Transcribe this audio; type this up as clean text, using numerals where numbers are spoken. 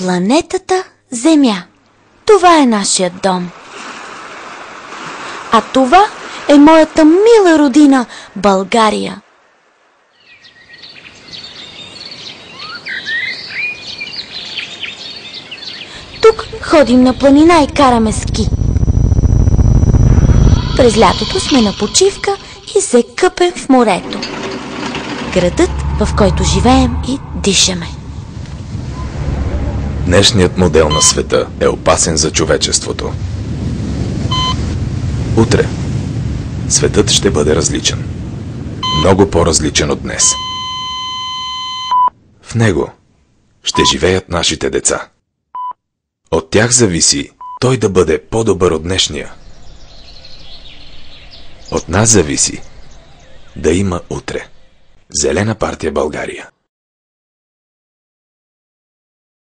Планетата Земя. Това е нашият дом. А това е моята мила родина България. Тук ходим на планина и караме ски. През лятото сме на почивка и се къпем в морето. Градът, в който живеем и дишаме. Днешният модел на света е опасен за човечеството. Утре светът ще бъде различен. Много по-различен от днес. В него ще живеят нашите деца. От тях зависи той да бъде по-добър от днешния. От нас зависи да има утре. Зелена партия България.